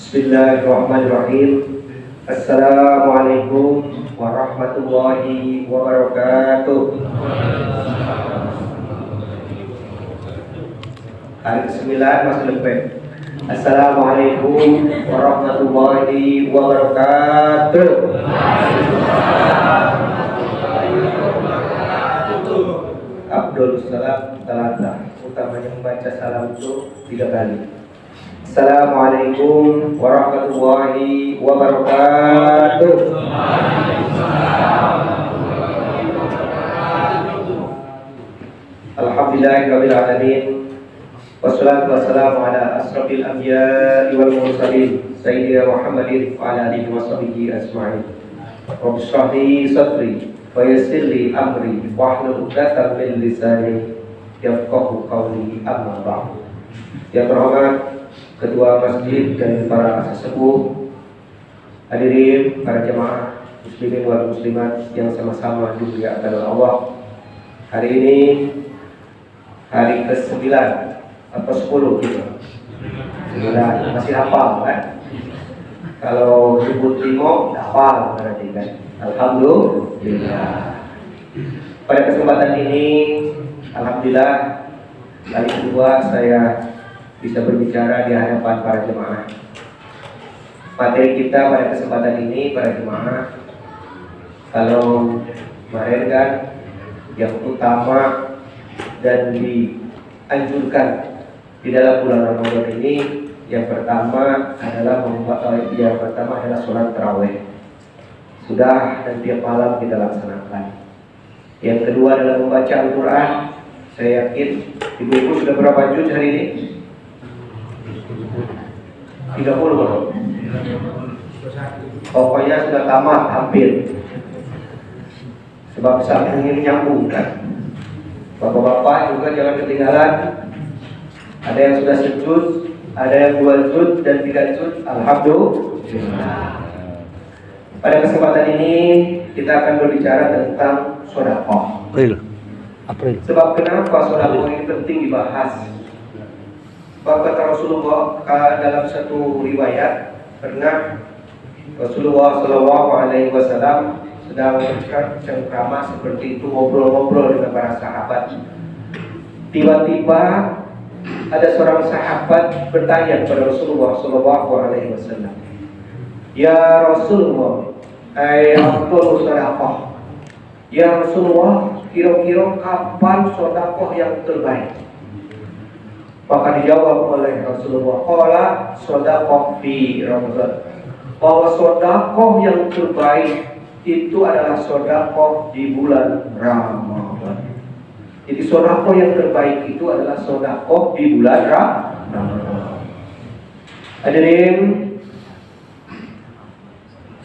Bismillahirrahmanirrahim. Assalamualaikum warahmatullahi wabarakatuh. Hari ke-9 masuk lebih. Assalamualaikum warahmatullahi wabarakatuh. Abdul salam talata. Utamanya membaca salam itu 3 kali. Assalamualaikum warahmatullahi wabarakatuh. Alhamdulillahirabbil alamin. Wassalatu wassalamu ala asrofil anbiya'i wal mursalin sayyidina Muhammadin wa ala alihi wa sahbihi ajma'in. Rabbi shrah li sadri wa yassir li amri wahlul 'uqdatam min lisani yafqahu qawli, amma ba'd. Yang terhormat Ketua Masjid dan para sesepuh, hadirin para jemaah muslimin wal muslimat yang sama-sama dimuliakan oleh Allah. Hari ini hari ke-9 atau 10 gitu. 9 masih hafal kan? Kalau sebut 5 hafal berarti kan. Alhamdulillah. Pada kesempatan ini alhamdulillah kali kedua saya bisa berbicara di hadapan para jemaah. Materi kita pada kesempatan ini para jemaah, kalau kemarin kan yang utama dan dianjurkan di dalam bulan Ramadan ini, yang pertama adalah sholat tarawih. Sudah dan tiap malam kita laksanakan. Yang kedua adalah membaca Al-Quran. Saya yakin ibu-ibu sudah berapa juz hari ini? 30 loh. Pokoknya sudah tamat hampir. Sebab saat ini nyambung kan. Bapak-bapak juga jangan ketinggalan. Ada yang sudah sejuz, ada yang 2 juz dan 3 juz. Alhamdulillah. Pada kesempatan ini kita akan berbicara tentang sedekah. Sebab kenapa sedekah ini penting dibahas? Kata Rasulullah dalam satu riwayat, pernah Rasulullah SAW sedang bercengkrama seperti itu, ngobrol-ngobrol dengan para sahabat. Tiba-tiba ada seorang sahabat bertanya kepada Rasulullah SAW, "Ya Rasulullah, afdhalus sedekah. Ya Rasulullah, kira-kira kapan sedekah yang terbaik?" Maka dijawab oleh Rasulullah, "Qala shadaqah fi Ramadan." Bahwa sedekah yang terbaik itu adalah sedekah di bulan Ramadan. Jadi sedekah yang terbaik itu adalah sedekah di bulan Ramadan. Hadirin,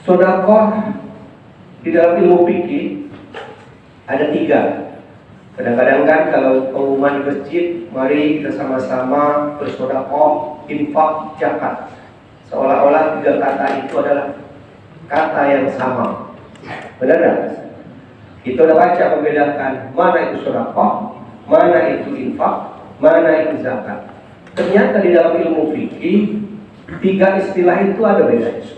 sedekah di dalam ilmu fikih ada 3. Kadang-kadang kan kalau pengumuman di masjid, mari kita sama-sama bersedekah, infak, zakat. Seolah-olah 3 kata itu adalah kata yang sama. Benar tak? Kita udah baca membedakan mana itu sedekah, mana itu infak, mana itu zakat. Ternyata di dalam ilmu fikih 3 istilah itu ada bedanya.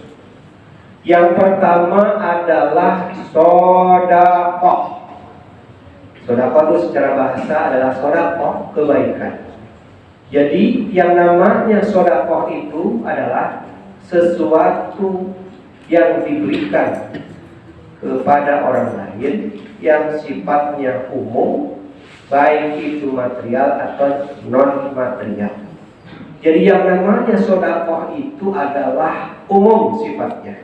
Yang pertama adalah sedekah. Sedekah itu secara bahasa adalah sedekah kebaikan. Jadi yang namanya sedekah itu adalah sesuatu yang diberikan kepada orang lain yang sifatnya umum, baik itu material atau non material. Jadi yang namanya sedekah itu adalah umum sifatnya.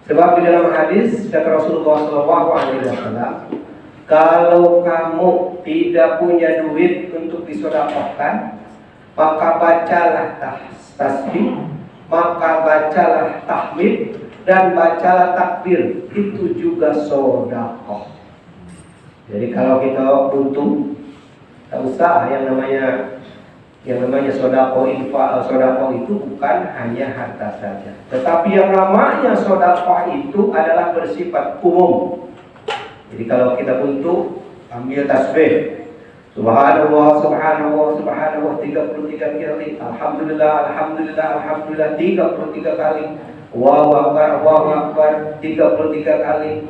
Sebab di dalam hadis kata Rasulullah SAW, kalau kamu tidak punya duit untuk disedekahkan, maka bacalah tasbih, maka bacalah tahmid, dan bacalah takbir. Itu juga sedekah. Jadi kalau kita butuh, tak usah yang namanya sedekah, infak. Sedekah itu bukan hanya harta saja, tetapi yang namanya sedekah itu adalah bersifat umum. Jadi kalau kita butuh, ambil tasbih, Subhanallah, subhanallah, subhanallah 33 kali. Alhamdulillah, alhamdulillah, alhamdulillah 33 kali. Allahu Akbar 33 kali.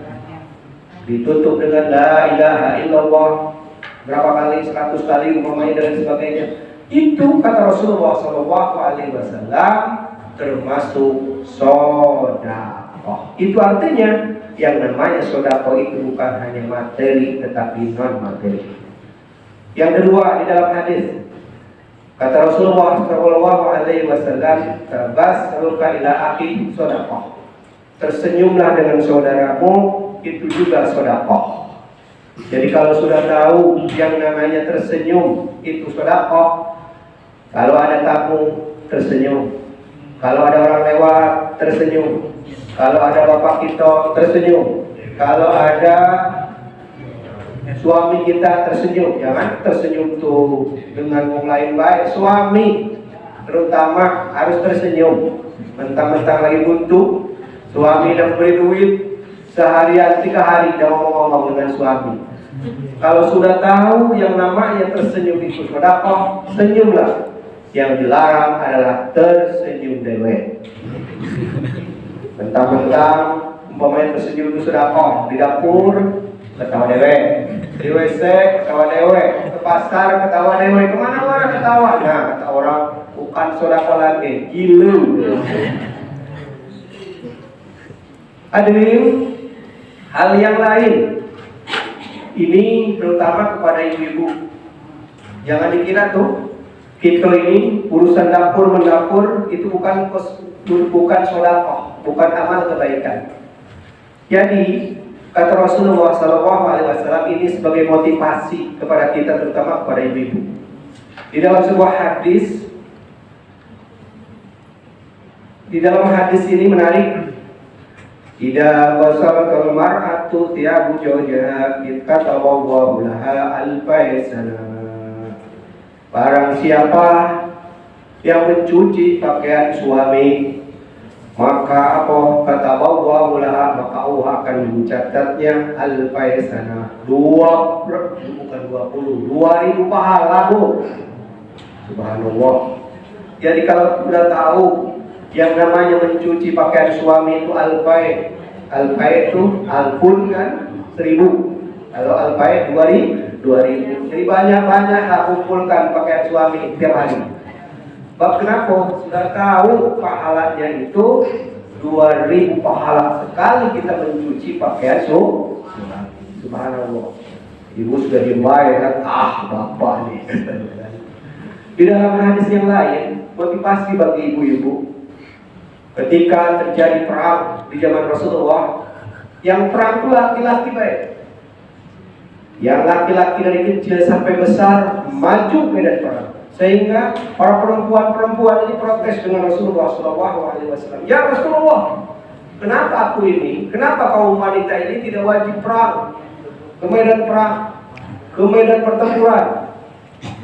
Ditutup dengan la ilaha illallah berapa kali? 100 kali umpamanya dan sebagainya. Itu kata Rasulullah SAW termasuk sedekah. Itu artinya yang namanya sedekah itu bukan hanya materi tetapi non materi. Yang kedua di dalam hadis kata Rasulullah SAW, "Tabassaluka ila akhi sedekah." Tersenyumlah dengan saudaramu, itu juga sedekah. Jadi kalau sudah tahu yang namanya tersenyum itu sedekah, kalau ada tamu tersenyum, kalau ada orang lewat tersenyum, kalau ada bapak kita tersenyum, kalau ada suami kita tersenyum. Jangan tersenyum tuh dengan orang lain baik. Suami terutama harus tersenyum. Mentang-mentang lagi butuh, suami dan beri duit seharian 3 hari dia ngomong-ngomong dengan suami. Kalau sudah tahu yang namanya tersenyum itu sedekah, senyumlah. Yang dilarang adalah tersenyum dewek. Mentang-mentang umpamanya tersenyum itu sedekah, di dapur ketawa dewek, di WC ketawa dewek, ke pasar ketawa dewek, kemana-mana ketawa. Nah kata orang bukan sedekah lagi, gilu. Hadirin, hal yang lain ini terutama kepada ibu-ibu. Jangan dikira tuh kita ini urusan dapur mendapur itu bukan sedekah, bukan amal kebaikan. Jadi kata Rasulullah SAW ini sebagai motivasi kepada kita, terutama kepada ibu-ibu. Di dalam sebuah hadis, ini menarik. Idza wasalatul mar'atu tiyabu zawjiha kataballahu laha alfaisana. Barang siapa yang mencuci pakaian suami, maka apa kata Allah maka Allah akan mencatatnya alfaisana 2000 pahala, Bu. Subhanallah. Jadi kalau sudah tahu yang namanya mencuci pakaian suami itu alfai itu alfun kan 1000, kalau alfai 2000. Jadi banyak-banyak kumpulkan pakaian suami tiap hari. Bab kenapa? Sudah tahu pahalanya itu 2000 pahala sekali kita mencuci pakaian suami. Subhanallah. Ibu sudah dibayar kan? Bapak nih. Di dalam hadis yang lain, motivasi bagi ibu-ibu ketika terjadi perang di zaman Rasulullah, yang perang itu laki-laki baik. Yang laki-laki dari kecil sampai besar maju medan perang. Sehingga para perempuan ini protes dengan Rasulullah SAW. Ya Rasulullah, kenapa aku ini? Kenapa kaum wanita ini tidak wajib perang ke medan perang, ke medan pertempuran?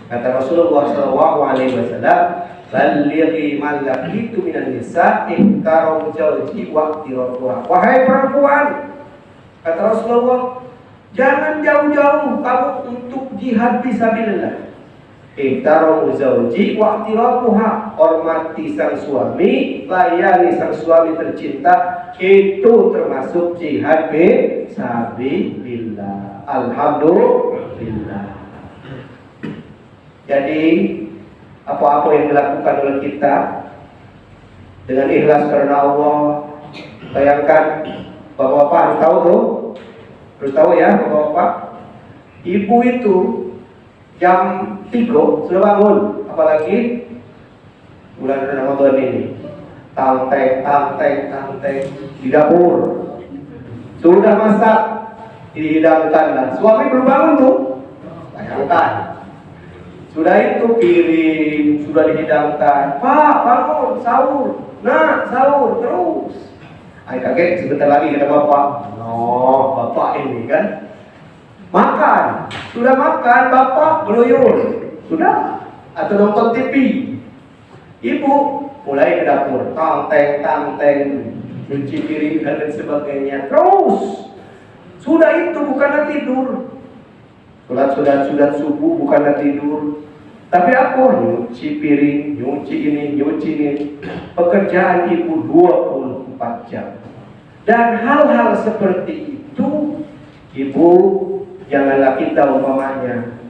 Kata Rasulullah SAW, "Balighi man laqitu minan nisa'i karam zawji wa tiratuha." Wahai perempuan, kata Rasulullah, jangan jauh-jauh kamu untuk jihad fisabilillah. Iktaramu zawji wa tiratuha. Hormati sang suami, layani sang suami tercinta, itu termasuk jihad fisabilillah. Alhamdulillah. Jadi apa-apa yang dilakukan oleh kita dengan ikhlas karena Allah. Bayangkan bapak-bapak harus tahu tuh, harus tahu ya bapak-bapak. Ibu itu jam 3 sudah bangun, apalagi bulan Ramadan ini. Tanteng di dapur. Sudah masak, dihidangkan. Suami belum bangun tuh. Bayangkan. Sudah itu piring sudah dihidangkan. Pak, bangun, sahur. Nah, sahur terus. Ay kaget sebentar lagi kata bapak. No, bapak ini kan makan. Sudah makan, bapak beluyur. Sudah atau nonton TV. Ibu mulai ke dapur, tanteng, cuci piring dan sebagainya. Terus sudah itu bukan tidur. Sudah subuh bukanlah tidur, tapi apa? Nyuci piring, nyuci ini, nyuci ini. Pekerjaan ibu 24 jam. Dan hal-hal seperti itu, ibu, janganlah kita umpamanya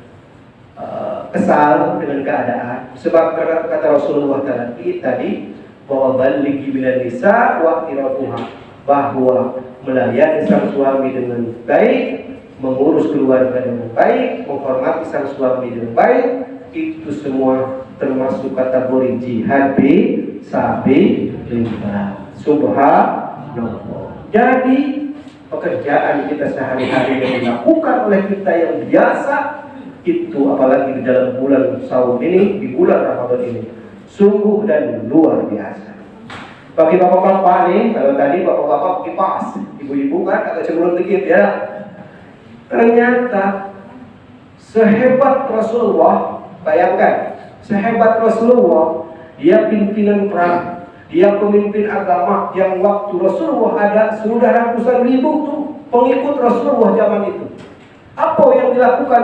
kesal dengan keadaan. Sebab kata Rasulullah tadi bahwa balighi bilan nisa wa irafuha, bahwa melayani sang suami dengan baik, mengurus keluarga dengan baik, menghormati sang suami dengan baik, itu semua termasuk kategori jihad fisabilillah. Subhanallah. Jadi pekerjaan kita sehari-hari yang dilakukan oleh kita yang biasa itu, apalagi di dalam bulan Saum ini, di bulan Ramadan ini, sungguh dan luar biasa. Bagi bapak-bapak nih, kalau tadi bapak-bapak kipas, ibu-ibu kan agak cenderung dikit ya. Ternyata sehebat Rasulullah, bayangkan, sehebat Rasulullah, dia pimpinan perang, dia pemimpin agama yang waktu Rasulullah ada sudah ratusan ribu tuh pengikut Rasulullah zaman itu. Apa yang dilakukan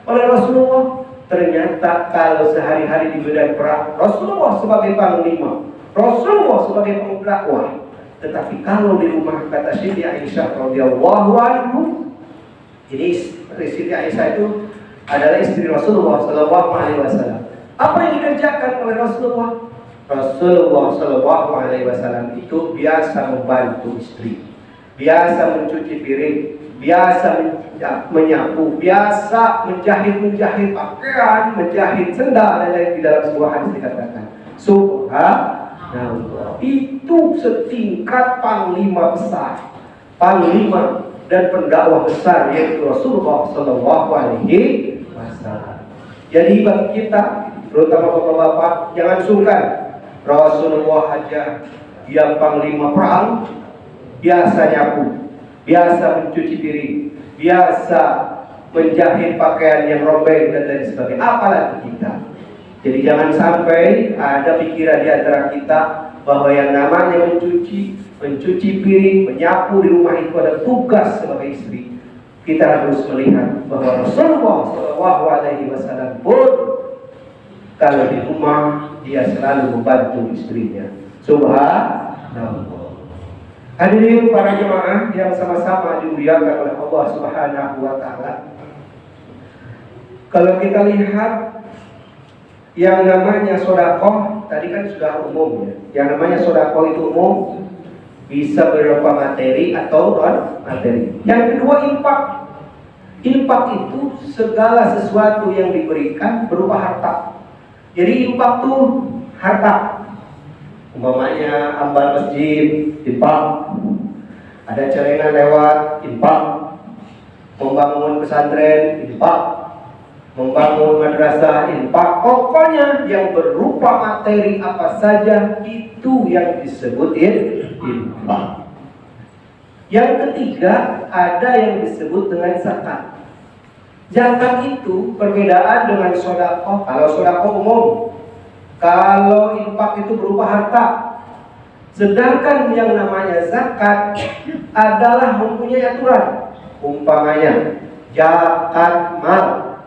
oleh Rasulullah? Ternyata kalau sehari-hari di medan perang, Rasulullah sebagai panglima, Rasulullah sebagai pendakwah. Tetapi kalau di rumah, kata Siti Aisyah radhiyallahu anhu, ini Siti Aisyah itu adalah istri Rasulullah sallallahu alaihi wasallam. Apa yang dikerjakan oleh Rasulullah? Rasulullah sallallahu alaihi wasallam itu biasa membantu istri, biasa mencuci piring, biasa menyapu, biasa menjahit pakaian, menjahit sendal, dan lain. Di dalam sebuah hadis dikatakan, subhanallah, itu setingkat panglima besar, panglima dan pendakwah besar, yaitu Rasulullah sallallahu alaihi wasallam. Jadi bagi kita, terutama bapak-bapak, jangan sungkan. Rasulullah aja yang panglima perang, biasa nyapu, biasa mencuci piring, biasa menjahit pakaian yang robek dan lain sebagainya. Apalagi kita. Jadi jangan sampai ada pikiran di antara kita bahwa yang namanya mencuci piring, menyapu di rumah itu ada tugas sebagai istri. Kita harus melihat bahwa Rasulullah sallallahu alaihi wasallam pun kalau di rumah dia selalu membantu istrinya. Subhanallah. Hadirin para jemaah yang sama-sama dimuliakan oleh Allah Subhanahu wa taala. Kalau kita lihat yang namanya sedekah, tadi kan sudah umum ya. Yang namanya sedekah itu umum, bisa berupa materi atau non materi. Yang kedua, infak. Infak itu segala sesuatu yang diberikan berupa harta. Jadi infak itu harta. Umpamanya ambal masjid, infak. Ada celengan lewat, infak. Membangun pesantren, infak. Membangun madrasah, infak. Pokoknya yang berupa materi apa saja itu yang disebut infak. Yang ketiga, ada yang disebut dengan zakat. Zakat itu perbedaan dengan sedekah. Kalau sedekah umum, kalau infak itu berupa harta. Sedangkan yang namanya zakat adalah mempunyai aturan. Umpamanya zakat mal,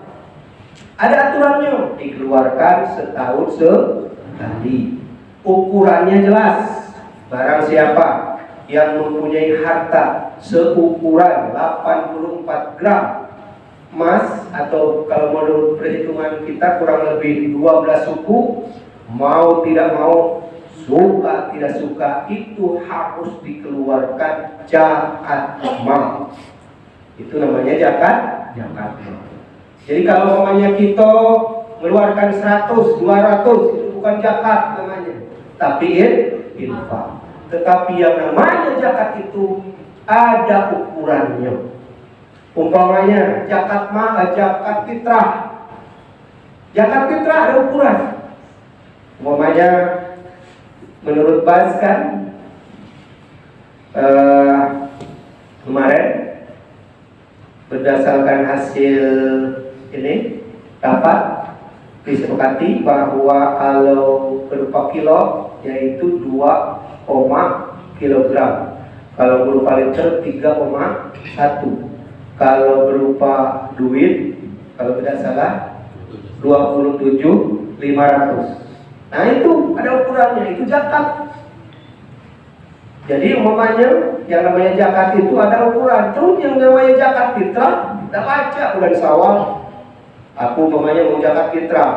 ada aturannya, dikeluarkan setahun sekali. Ukurannya jelas. Barang siapa yang mempunyai harta seukuran 84 gram emas, atau kalau menurut perhitungan kita kurang lebih 12 suku, mau tidak mau, suka tidak suka, itu harus dikeluarkan zakat mal. Itu namanya zakat mal. Jadi kalau namanya kita mengeluarkan 100, 200, itu bukan zakat namanya, tapi infak. Tetapi yang namanya zakat itu ada ukurannya. Umpamanya zakat fitrah. Zakat fitrah ada ukuran. Umpamanya menurut Baskan kemarin berdasarkan hasil ini dapat disepakati bahwa kalau berupa kilo yaitu 2, kilogram. Kalau berupa liter 3,1. Kalau berupa duit kalau tidak salah 27.500. Nah itu ada ukurannya, itu zakat. Jadi umpamanya yang namanya zakat itu ada ukuran. Terus yang namanya zakat fitrah kita baca bulan Syawal. Aku umpamanya mau zakat fitrah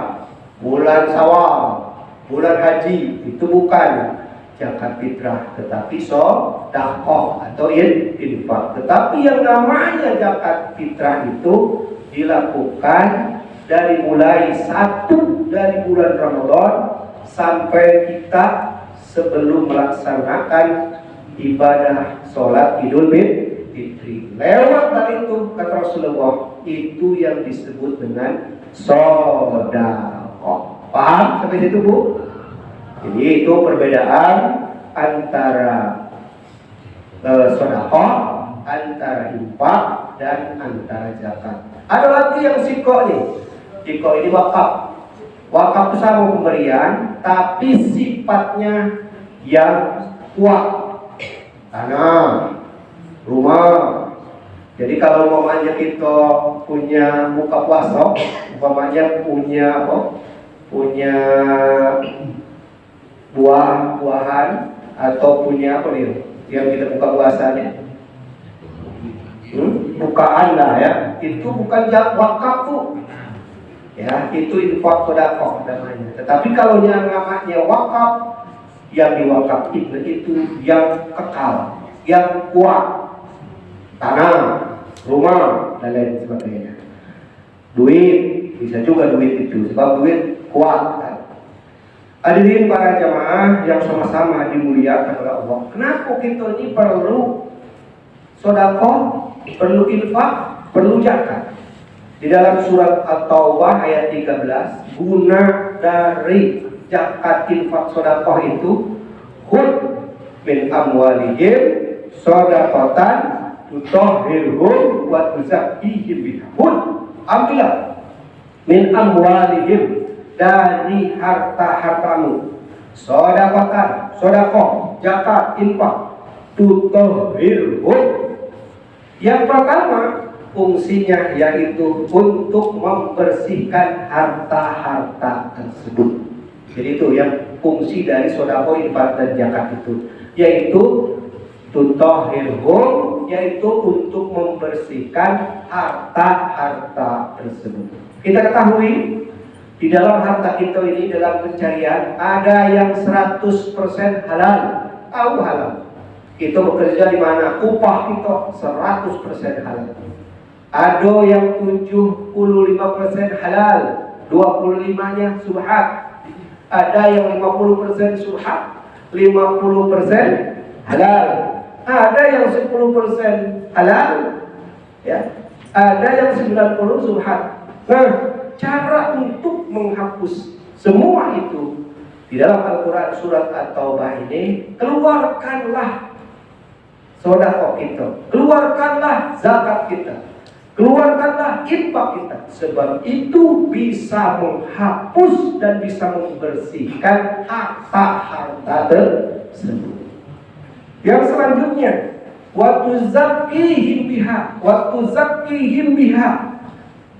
bulan Syawal, bulan haji, itu bukan zakat fitrah, tetapi sedekah atau infak. Tetapi yang namanya zakat fitrah itu dilakukan dari mulai dari bulan Ramadan sampai kita sebelum melaksanakan ibadah sholat Idul Fitri. Lewat dari itu kata Rasulullah, itu yang disebut dengan sedekah. Paham sampai situ, Bu? Jadi itu perbedaan antara sedekah, antara infak dan antara zakat. Ada lagi yang siko nih. Siko ini wakaf. Wakaf itu sama pemberian, tapi sifatnya yang kuat. Tanah, rumah. Jadi kalau umpamanya kita punya buka puasa, umpamanya punya punya buah-buahan atau punya apa nih yang kita buka puasanya, bukaan lah ya, itu bukan wakaf tuh ya, itu infak sedekah namanya. Tetapi kalau yang namanya wakaf, yang diwakafkan itu yang kekal, yang kuat, tanah, rumah dan lain sebagainya. Duit bisa juga duit itu, sebab duit kuat. Hadirin para jamaah yang sama-sama dimuliakan oleh Allah, kenapa kita ini perlu sedekah, perlu infak, perlu zakat? Di dalam surat At-Taubah ayat 13, guna dari zakat, infak, sedekah itu khud min amwalihim shadaqatan tutahhiruhum wa tuzakkihim biha. Ambillah min amwalihim, dari harta-hartamu, sedekah, zakat, infak, tutahhiruhum. Yang pertama fungsinya yaitu untuk membersihkan harta-harta tersebut. Jadi itu yang fungsi dari sedekah, infak dan zakat itu, yaitu tutahhiruhum, yaitu untuk membersihkan harta-harta tersebut. Kita ketahui di dalam harta kita ini, dalam pencarian, ada yang 100% halal, tahu halal. Kita bekerja di mana upah kita 100% halal. Ada yang 75% halal, 25-nya subhat. Ada yang 50% subhat, 50% halal. Ada yang 10% halal, ya. Ada yang 90 subhat. Nah, cara untuk menghapus semua itu di dalam Al-Quran surat At-Taubah ini, keluarkanlah sedekah kita, keluarkanlah zakat kita, keluarkanlah infak kita, sebab itu bisa menghapus dan bisa membersihkan harta-harta tersebut. Yang selanjutnya, waktu zakkihim biha.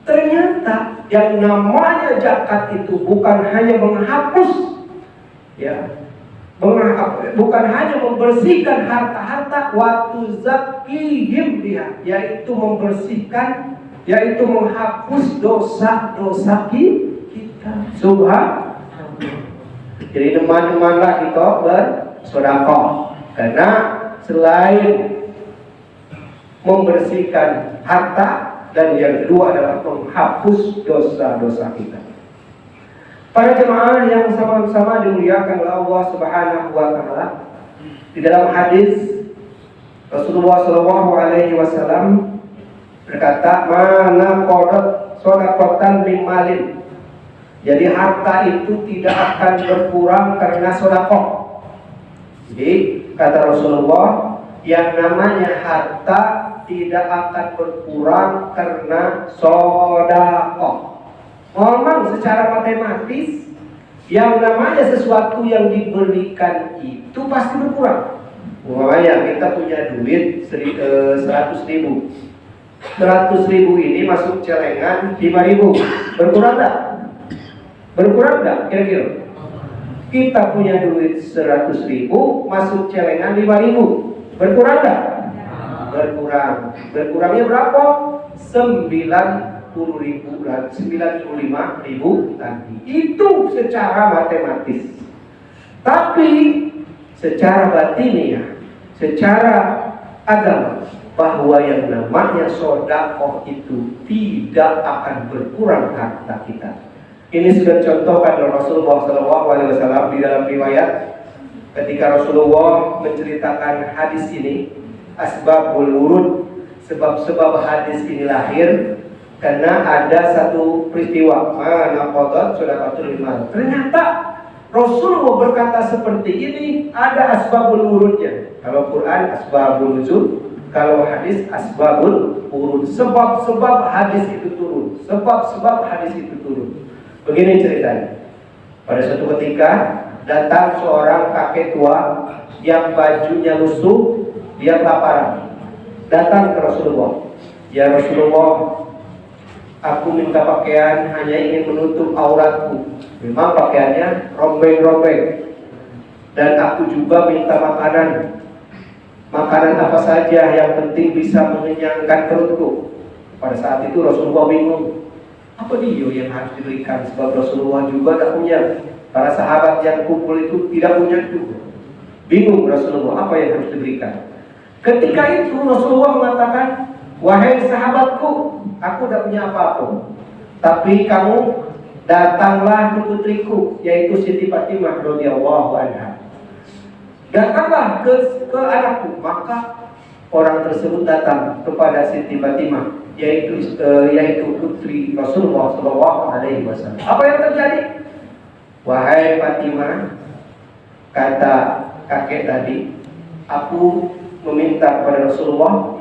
Ternyata yang namanya zakat itu bukan hanya menghapus, ya, bukan hanya membersihkan harta-harta, waktu zakkihim biha, yaitu membersihkan, yaitu menghapus dosa-dosa kita. Subhanallah. Jadi teman-temanlah kita bersedekah, karena selain membersihkan harta, dan yang kedua adalah menghapus dosa-dosa kita. Para jemaah yang sama-sama dimuliakan oleh Allah Subhanahu wa taala, di dalam hadis Rasulullah sallallahu alaihi wasallam berkata, "Mana qadat shadaqatan min malin." Jadi harta itu tidak akan berkurang karena sedekah. Jadi kata Rasulullah, yang namanya harta tidak akan berkurang karena sedekah. Memang secara matematis, yang namanya sesuatu yang diberikan itu pasti berkurang. Umpamanya kita punya duit 100.000, 100.000 ini masuk celengan 5.000. Berkurang enggak? Berkurang enggak kira-kira? Kita punya duit 100.000 masuk celengan 5.000. Berkurang enggak? Berkurang. Berkurangnya berapa? 95.000 tadi. Itu secara matematis. Tapi secara batiniah, secara agama, bahwa yang namanya sedekah itu tidak akan berkurang harta kita. Ini sudah contohkan oleh Rasulullah SAW di dalam riwayat ketika Rasulullah menceritakan hadis ini, asbabul wurud, sebab-sebab hadis ini lahir karena ada satu peristiwa, mana qadar sedekatul mal. Ternyata Rasulullah berkata seperti ini, ada asbabul wurudnya. Kalau Quran asbabul nuzul, kalau hadis asbabul wurud, sebab-sebab hadis itu turun, sebab-sebab hadis itu turun. Begini ceritanya. Pada suatu ketika datang seorang kakek tua yang bajunya lusuh, dia kelaparan. Datang ke Rasulullah. Ya Rasulullah, aku minta pakaian hanya ingin menutup auratku. Memang pakaiannya rombeng-rombeng. Dan aku juga minta makanan. Makanan apa saja yang penting bisa mengenyangkan perutku. Pada saat itu Rasulullah bingung. Apa dia yang harus diberikan? Sebab Rasulullah juga tidak punya. Para sahabat yang kumpul itu tidak punya juga. Bingung Rasulullah apa yang harus diberikan. Ketika itu Rasulullah mengatakan, wahai sahabatku, aku tidak punya apa-apa. Tapi kamu datanglah ke putriku, yaitu Siti Fatimah radhiyallahu anha. Datanglah ke anakku. Maka orang tersebut datang kepada Siti Fatimah, yaitu putri Rasulullah SAW. Apa yang terjadi? Wahai Fatimah, kata kakek tadi, aku meminta kepada Rasulullah,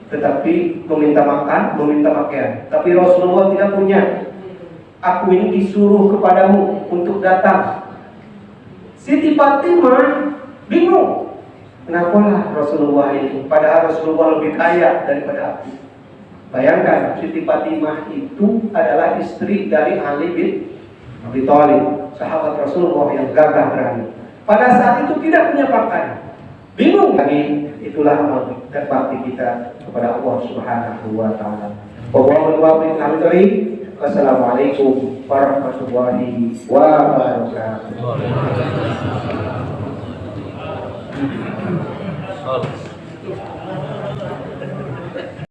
tetapi meminta makan, meminta pakaian. Tapi Rasulullah tidak punya. Aku ini disuruh kepadamu untuk datang. Siti Fatimah bingung. Kenapalah Rasulullah ini? Padahal Rasulullah lebih kaya daripada aku. Bayangkan, Siti Fatimah itu adalah istri dari Ali bin Abi Thalib, sahabat Rasulullah yang gagah berani. Pada saat itu tidak punya pakaian. Bingung lagi. Itulah amal dan bakti kita kepada Allah Subhanahu wa taala. Wassalamualaikum warahmatullahi wabarakatuh.